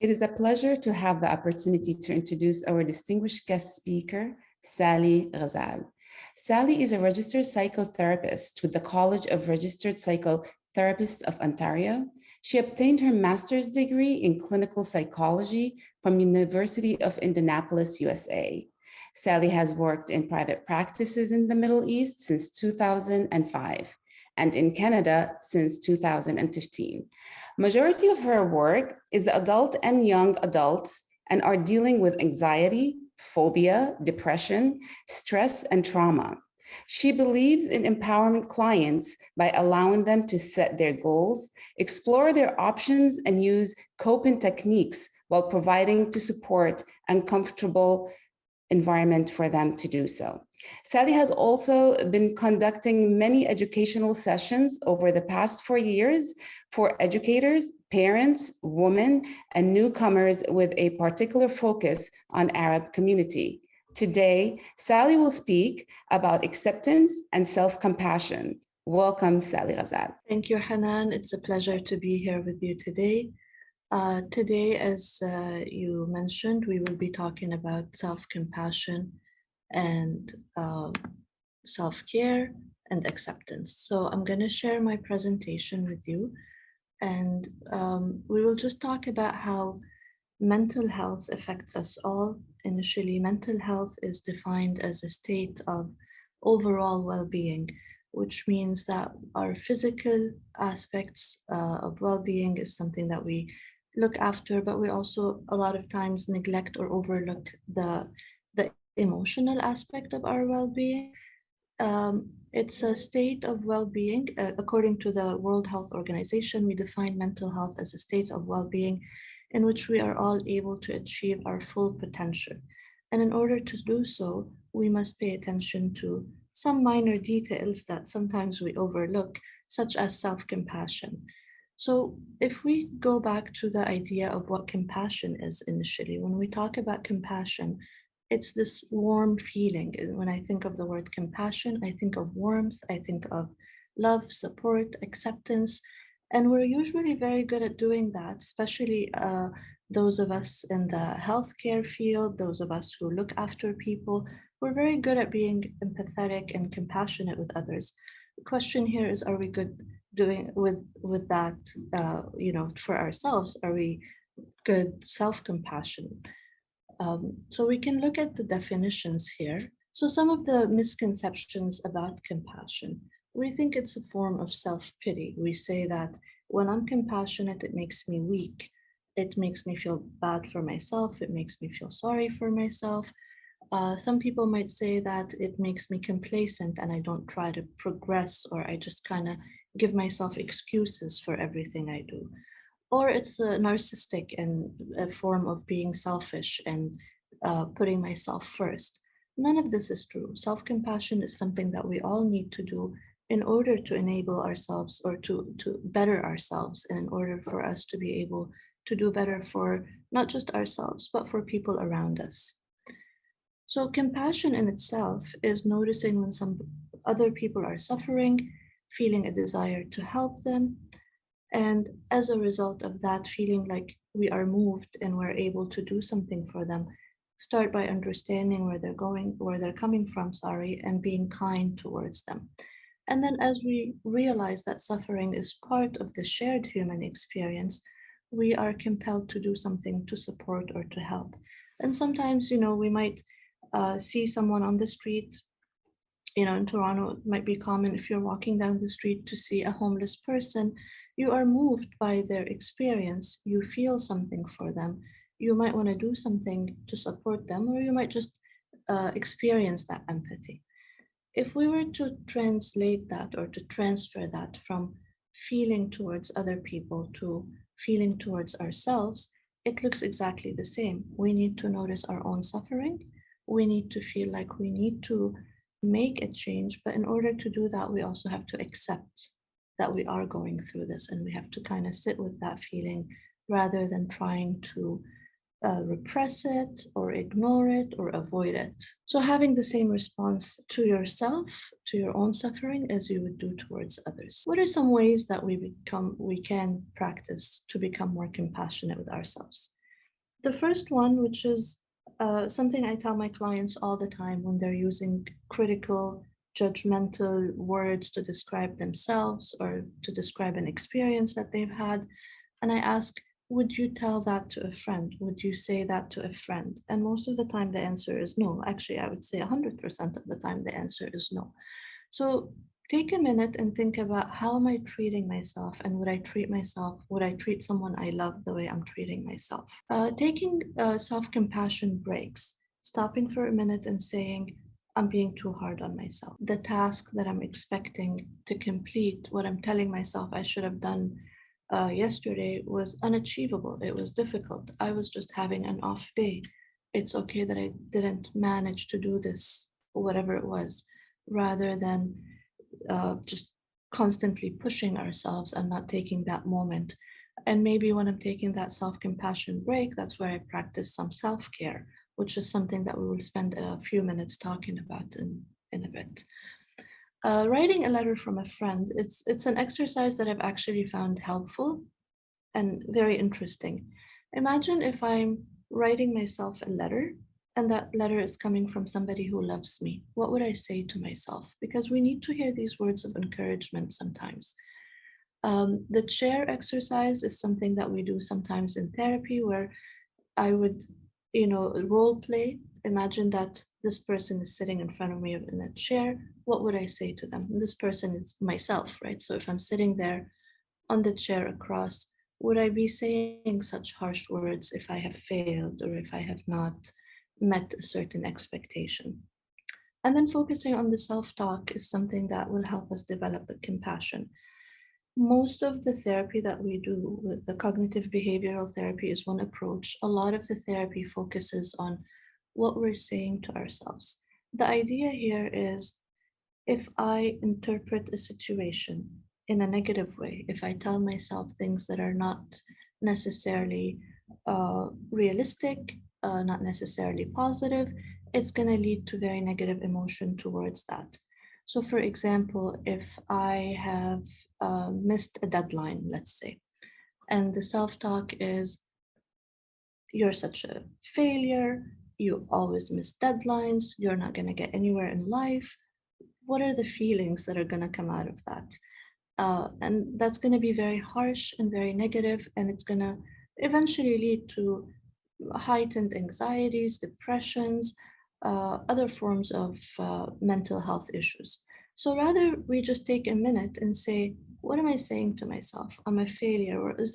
It is a pleasure to have the opportunity to introduce our distinguished guest speaker, Sally Ghazal. Sally is a registered psychotherapist with the College of Registered Psychotherapists of Ontario. She obtained her master's degree in clinical psychology from University of Indianapolis, USA. Sally has worked in private practices in the Middle East since 2005 and in Canada since 2015. Majority of her work is adult and young adults and are dealing with anxiety, phobia, depression, stress, and trauma. She believes in empowering clients by allowing them to set their goals, explore their options, and use coping techniques while providing to support uncomfortable environment for them to do so. Sally has also been conducting many educational sessions over the past 4 years for educators, parents, women, and newcomers with a particular focus on Arab community. Today, Sally will speak about acceptance and self-compassion. Welcome, Sally Ghazal. Thank you, Hanan. It's a pleasure to be here with you today. Today, as you mentioned, we will be talking about self-compassion and self-care and acceptance. So I'm going to share my presentation with you, and we will just talk about how mental health affects us all. Initially, mental health is defined as a state of overall well-being, which means that our physical aspects of well-being is something that we look after, but we also a lot of times neglect or overlook the emotional aspect of our well-being. It's a state of well-being. According to the World Health Organization, we define mental health as a state of well-being in which we are all able to achieve our full potential. And in order to do so, we must pay attention to some minor details that sometimes we overlook, such as self-compassion. So if we go back to the idea of what compassion is initially, when we talk about compassion, it's this warm feeling. When I think of the word compassion, I think of warmth, I think of love, support, acceptance. And we're usually very good at doing that, especially those of us in the healthcare field, those of us who look after people. We're very good at being empathetic and compassionate with others. The question here is, are we good doing with that, for ourselves? Are we good self-compassion? So we can look at the definitions here. So some of the misconceptions about compassion. We think it's a form of self-pity. We say that when I'm compassionate, it makes me weak. It makes me feel bad for myself. It makes me feel sorry for myself. Some people might say that it makes me complacent and I don't try to progress, or I just kind of give myself excuses for everything I do. Or it's a narcissistic and a form of being selfish and putting myself first. None of this is true. Self-compassion is something that we all need to do in order to enable ourselves or to better ourselves, and in order for us to be able to do better for not just ourselves, but for people around us. So compassion in itself is noticing when some other people are suffering, feeling a desire to help them, and as a result of that, feeling like we are moved and we're able to do something for them. Start by understanding where they're coming from, and being kind towards them. And then as we realize that suffering is part of the shared human experience, we are compelled to do something to support or to help. And sometimes, we might see someone on the street. In Toronto, it might be common if you're walking down the street to see a homeless person. You are moved by their experience. You feel something for them. You might want to do something to support them, or you might just experience that empathy. If we were to translate that or to transfer that from feeling towards other people to feeling towards ourselves, it looks exactly the same. We need to notice our own suffering. We need to feel like we need to make a change. But in order to do that, we also have to accept that we are going through this, and we have to kind of sit with that feeling rather than trying to repress it or ignore it or avoid it. So having the same response to yourself, to your own suffering, as you would do towards others. What are some ways that we can practice to become more compassionate with ourselves? The first one, which is something I tell my clients all the time when they're using critical, judgmental words to describe themselves or to describe an experience that they've had. And I ask, would you tell that to a friend? Would you say that to a friend? And most of the time, the answer is no. Actually, I would say 100% of the time, the answer is no. So take a minute and think about, how am I treating myself? And would I treat someone I love the way I'm treating myself? Taking self compassion breaks, stopping for a minute and saying, I'm being too hard on myself. The task that I'm expecting to complete, what I'm telling myself I should have done yesterday, was unachievable. It was difficult. I was just having an off day. It's okay that I didn't manage to do this, whatever it was, rather than just constantly pushing ourselves and not taking that moment. And maybe when I'm taking that self compassion break, that's where I practice some self care, which is something that we will spend a few minutes talking about in a bit. Writing a letter from a friend, it's an exercise that I've actually found helpful and very interesting. Imagine if I'm writing myself a letter and that letter is coming from somebody who loves me. What would I say to myself? Because we need to hear these words of encouragement sometimes. The chair exercise is something that we do sometimes in therapy, where I would, role play. Imagine that this person is sitting in front of me in a chair. What would I say to them? This person is myself, right? So if I'm sitting there on the chair across, would I be saying such harsh words if I have failed or if I have not met a certain expectation? And then focusing on the self talk is something that will help us develop the compassion. Most of the therapy that we do with the cognitive behavioral therapy is one approach. A lot of the therapy focuses on what we're saying to ourselves. The idea here is, if I interpret a situation in a negative way, if I tell myself things that are not necessarily realistic, not necessarily positive, it's going to lead to very negative emotion towards that. So, for example, if I have missed a deadline, let's say, and the self talk is, you're such a failure, you always miss deadlines, you're not going to get anywhere in life. What are the feelings that are going to come out of that? And that's going to be very harsh and very negative, and it's going to eventually lead to heightened anxieties, depressions, other forms of mental health issues. So rather, we just take a minute and say, what am I saying to myself? I'm a failure, or is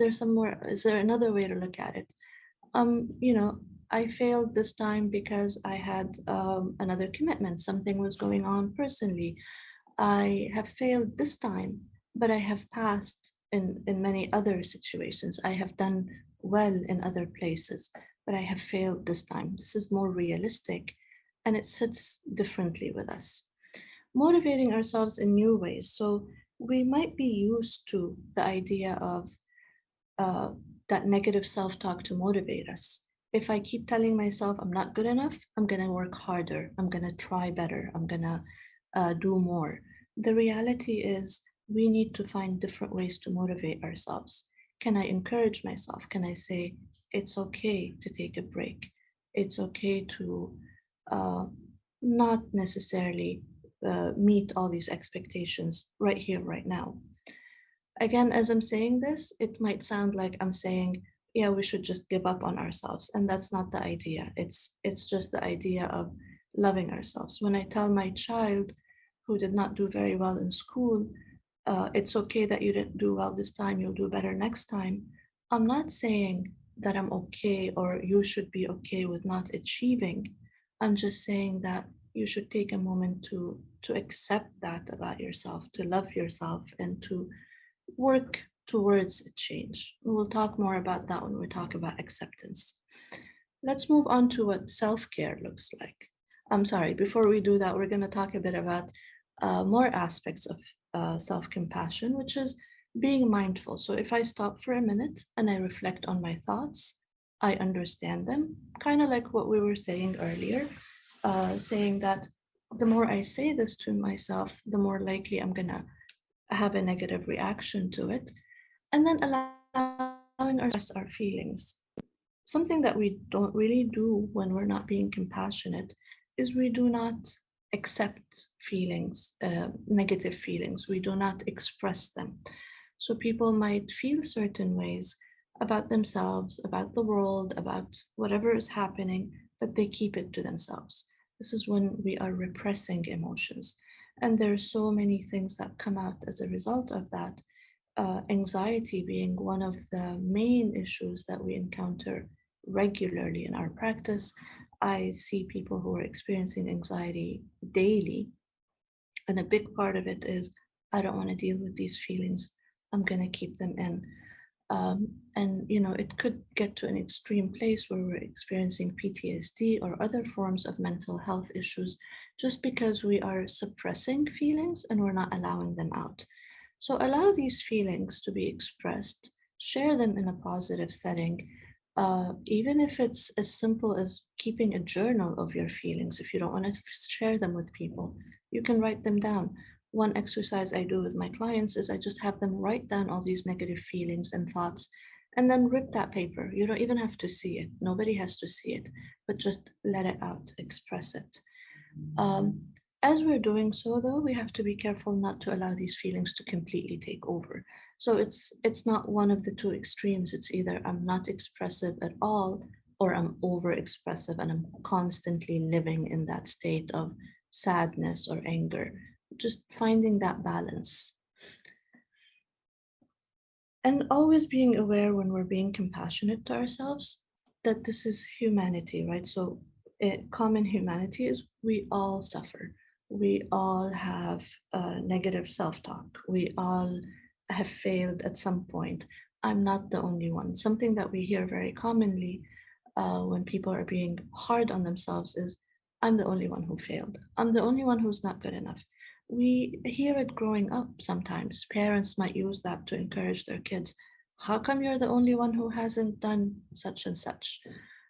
there another way to look at it? um, you know, I failed this time because I had another commitment. Something was going on personally. I have failed this time, but I have passed in many other situations. I have done well in other places, but I have failed this time. This is more realistic and it sits differently with us. Motivating ourselves in new ways. So we might be used to the idea of uh, that negative self talk to motivate us. If I keep telling myself I'm not good enough, I'm going to work harder, I'm going to try better, I'm going to do more. The reality is, we need to find different ways to motivate ourselves. Can I encourage myself? Can I say, it's okay to take a break? It's okay to uh, not necessarily meet all these expectations right here, right now. Again, as I'm saying this, it might sound like I'm saying, yeah, we should just give up on ourselves. And that's not the idea. It's just the idea of loving ourselves. When I tell my child who did not do very well in school, it's okay that you didn't do well this time, you'll do better next time. I'm not saying that I'm okay or you should be okay with not achieving. I'm just saying that you should take a moment to accept that about yourself, to love yourself, and to work towards a change. We'll talk more about that when we talk about acceptance. Let's move on to what self care looks like. I'm sorry, before we do that, we're going to talk a bit about more aspects of self compassion, which is being mindful. So if I stop for a minute and I reflect on my thoughts, I understand them, kind of like what we were saying earlier, saying that the more I say this to myself, the more likely I'm going to have a negative reaction to it, and then allowing ourselves to express our feelings. something that we don't really do when we're not being compassionate is we do not accept feelings, negative feelings. We do not express them. So people might feel certain ways about themselves, about the world, about whatever is happening, but they keep it to themselves. This is when we are repressing emotions. And there are so many things that come out as a result of that. Anxiety being one of the main issues that we encounter regularly in our practice. I see people who are experiencing anxiety daily, and a big part of it is I don't want to deal with these feelings. I'm going to keep them in. And it could get to an extreme place where we're experiencing PTSD or other forms of mental health issues just because we are suppressing feelings and we're not allowing them out. So allow these feelings to be expressed, share them in a positive setting, even if it's as simple as keeping a journal of your feelings. If you don't want to share them with people, you can write them down. One exercise I do with my clients is I just have them write down all these negative feelings and thoughts and then rip that paper. You don't even have to see it. Nobody has to see it, but just let it out, express it. Um, as we're doing so, though, we have to be careful not to allow these feelings to completely take over. So it's not one of the two extremes. It's either I'm not expressive at all, or I'm over expressive and I'm constantly living in that state of sadness or anger. Just finding that balance. And always being aware when we're being compassionate to ourselves that this is humanity, right? So, common humanity is we all suffer. We all have negative self talk. We all have failed at some point. I'm not the only one. Something that we hear very commonly when people are being hard on themselves is, I'm the only one who failed. I'm the only one who's not good enough. We hear it growing up sometimes. Parents might use that to encourage their kids. How come you're the only one who hasn't done such and such?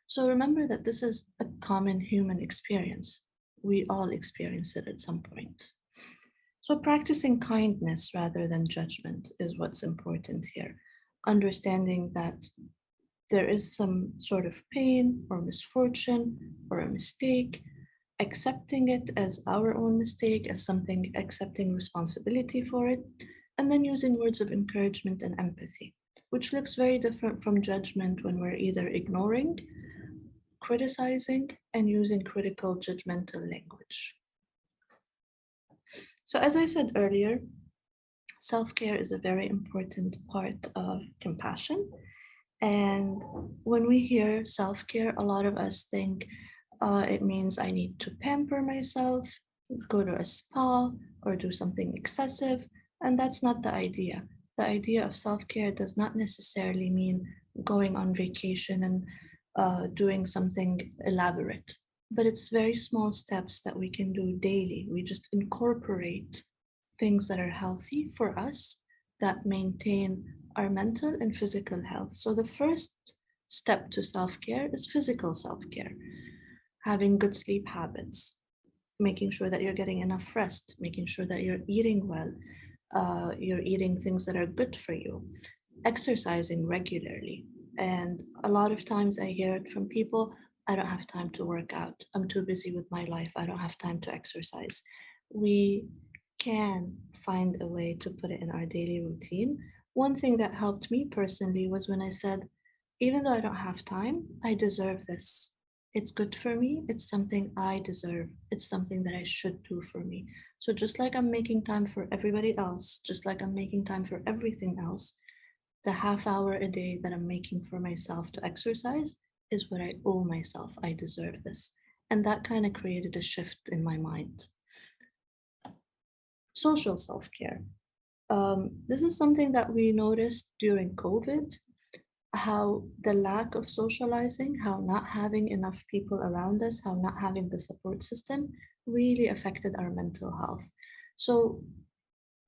So remember that this is a common human experience. We all experience it at some point. So practicing kindness rather than judgment is what's important here. Understanding that there is some sort of pain or misfortune or a mistake, accepting it as our own mistake, as something, accepting responsibility for it, and then using words of encouragement and empathy, which looks very different from judgment when we're either ignoring, criticizing, and using critical judgmental language. So, as I said earlier, self care is a very important part of compassion. And when we hear self care, a lot of us think it means I need to pamper myself, go to a spa, or do something excessive. And that's not the idea. The idea of self care does not necessarily mean going on vacation and doing something elaborate, but it's very small steps that we can do daily. We just incorporate things that are healthy for us that maintain our mental and physical health. So the first step to self care is physical self care, having good sleep habits, making sure that you're getting enough rest, making sure that you're eating well, you're eating things that are good for you, exercising regularly. And a lot of times I hear it from people, I don't have time to work out. I'm too busy with my life. I don't have time to exercise. We can find a way to put it in our daily routine. One thing that helped me personally was when I said, even though I don't have time, I deserve this. It's good for me. It's something I deserve. It's something that I should do for me. So, just like I'm making time for everybody else, just like I'm making time for everything else, the half hour a day that I'm making for myself to exercise is what I owe myself. I deserve this. And that kind of created a shift in my mind. Social self care. This is something that we noticed during COVID, how the lack of socializing, how not having enough people around us, how not having the support system really affected our mental health. So,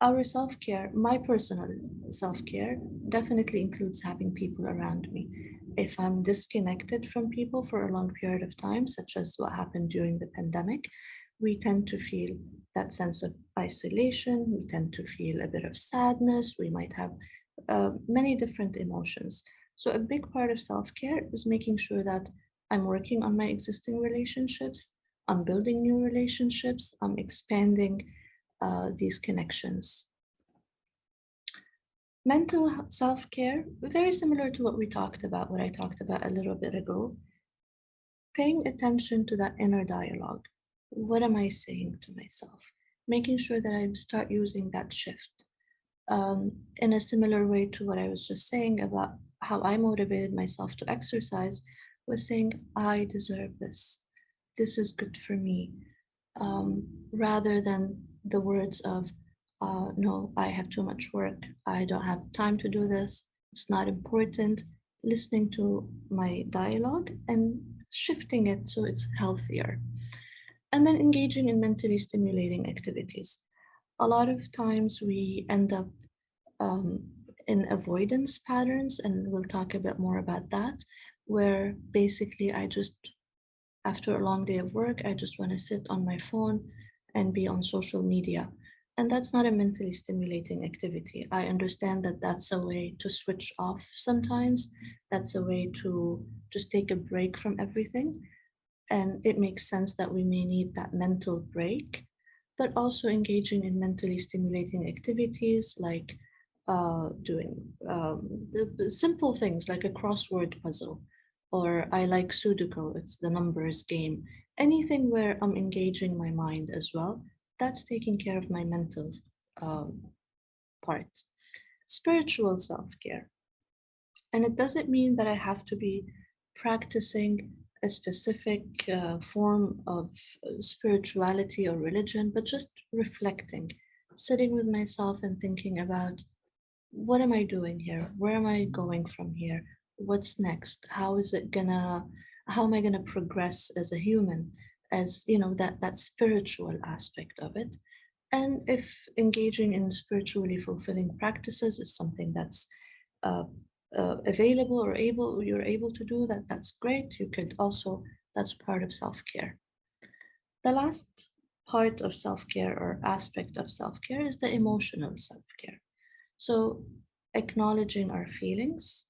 our self care, my personal self care, definitely includes having people around me. If I'm disconnected from people for a long period of time, such as what happened during the pandemic, we tend to feel that sense of isolation. We tend to feel a bit of sadness. We might have many different emotions. So a big part of self-care is making sure that I'm working on my existing relationships, I'm building new relationships, I'm expanding these connections. Mental self-care, very similar to what I talked about a little bit ago, paying attention to that inner dialogue. What am I saying to myself? Making sure that I start using that shift. In a similar way to what I was just saying about how I motivated myself to exercise, was saying, I deserve this. This is good for me. Rather than the words of, no, I have too much work. I don't have time to do this. It's not important. Listening to my dialogue and shifting it so it's healthier. And then engaging in mentally stimulating activities. A lot of times we end up um, in avoidance patterns, and we'll talk a bit more about that, where basically after a long day of work, I just want to sit on my phone and be on social media. And that's not a mentally stimulating activity. I understand that that's a way to switch off sometimes, that's a way to just take a break from everything. And it makes sense that we may need that mental break, but also engaging in mentally stimulating activities like doing the simple things like a crossword puzzle, or I like Sudoku, it's the numbers game. Anything where I'm engaging my mind as well, that's taking care of my mental um, part. Spiritual self care. And it doesn't mean that I have to be practicing a specific form of spirituality or religion, but just reflecting, sitting with myself and thinking about what am I doing here? Where am I going from here? What's next? How am I gonna progress as a human? As you know, that spiritual aspect of it. And if engaging in spiritually fulfilling practices is something that's uh, available or you're able to do that, that's great. You could also, that's part of self-care. The last part of self-care or aspect of self-care is the emotional self-care. So acknowledging our feelings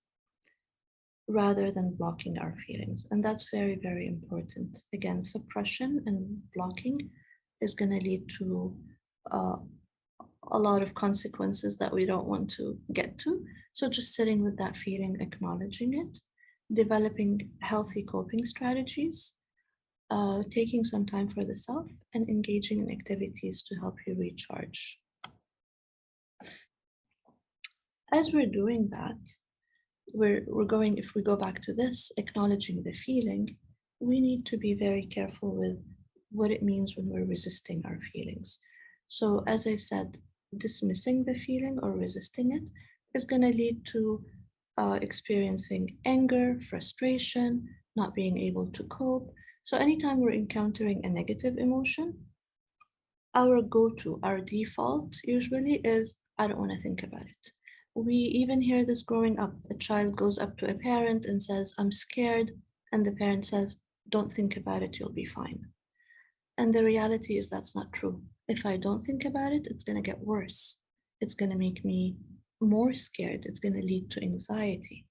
rather than blocking our feelings. And that's very, very important. Again, suppression and blocking is going to lead to uh, a lot of consequences that we don't want to get to. So just sitting with that feeling, acknowledging it, developing healthy coping strategies, taking some time for the self, and engaging in activities to help you recharge. As we're doing that, we're going, if we go back to this, acknowledging the feeling, we need to be very careful with what it means when we're resisting our feelings. So, as I said, dismissing the feeling or resisting it is going to lead to experiencing anger, frustration, not being able to cope. So, anytime we're encountering a negative emotion, our go to, our default usually is, I don't want to think about it. We even hear this growing up. A child goes up to a parent and says, I'm scared. And the parent says, don't think about it, you'll be fine. And the reality is that's not true. If I don't think about it, it's going to get worse. It's going to make me more scared. It's going to lead to anxiety.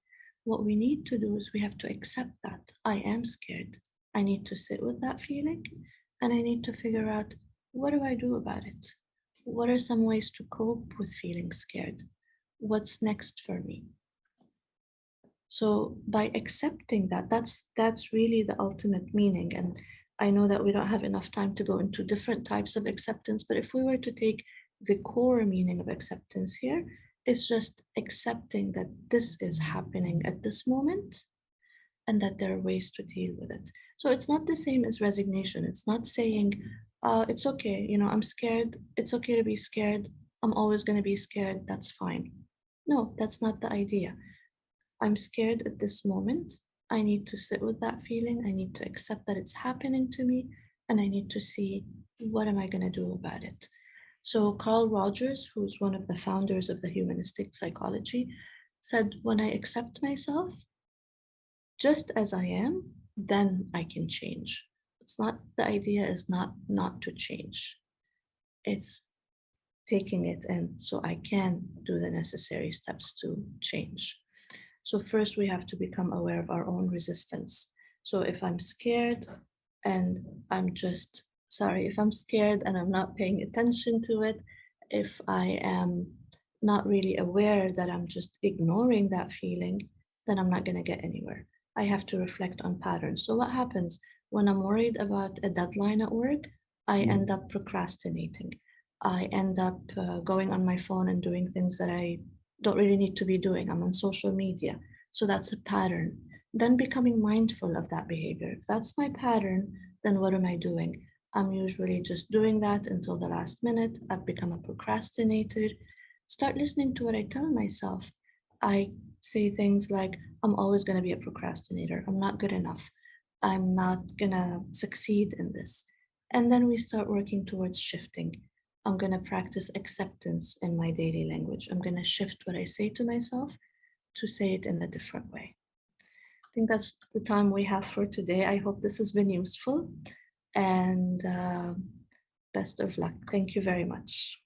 What we need to do is we have to accept that I am scared. I need to sit with that feeling and I need to figure out, what do I do about it? What are some ways to cope with feeling scared? What's next for me? So by accepting that, that's really the ultimate meaning. And I know that we don't have enough time to go into different types of acceptance, but if we were to take the core meaning of acceptance here, it's just accepting that this is happening at this moment and that there are ways to deal with it. So it's not the same as resignation. It's not saying, it's okay, I'm scared. It's okay to be scared. I'm always going to be scared. That's fine. No, that's not the idea. I'm scared at this moment. I need to sit with that feeling. I need to accept that it's happening to me. And I need to see, what am I going to do about it? So Carl Rogers, who's one of the founders of the humanistic psychology, said, when I accept myself just as I am, then I can change. It's not, the idea is not to change. It's taking it in so I can do the necessary steps to change. So first we have to become aware of our own resistance. So if I'm scared and if I'm scared and I'm not paying attention to it, if I am not really aware that I'm just ignoring that feeling, then I'm not going to get anywhere. I have to reflect on patterns. So what happens when I'm worried about a deadline at work? I end up procrastinating. I end up going on my phone and doing things that I don't really need to be doing. I'm on social media. So that's a pattern. Then becoming mindful of that behavior. If that's my pattern, then what am I doing? I'm usually just doing that until the last minute. I've become a procrastinator. Start listening to what I tell myself. I say things like, I'm always going to be a procrastinator. I'm not good enough. I'm not going to succeed in this. And then we start working towards shifting. I'm going to practice acceptance in my daily language. I'm going to shift what I say to myself to say it in a different way. I think that's the time we have for today. I hope this has been useful and best of luck. Thank you very much.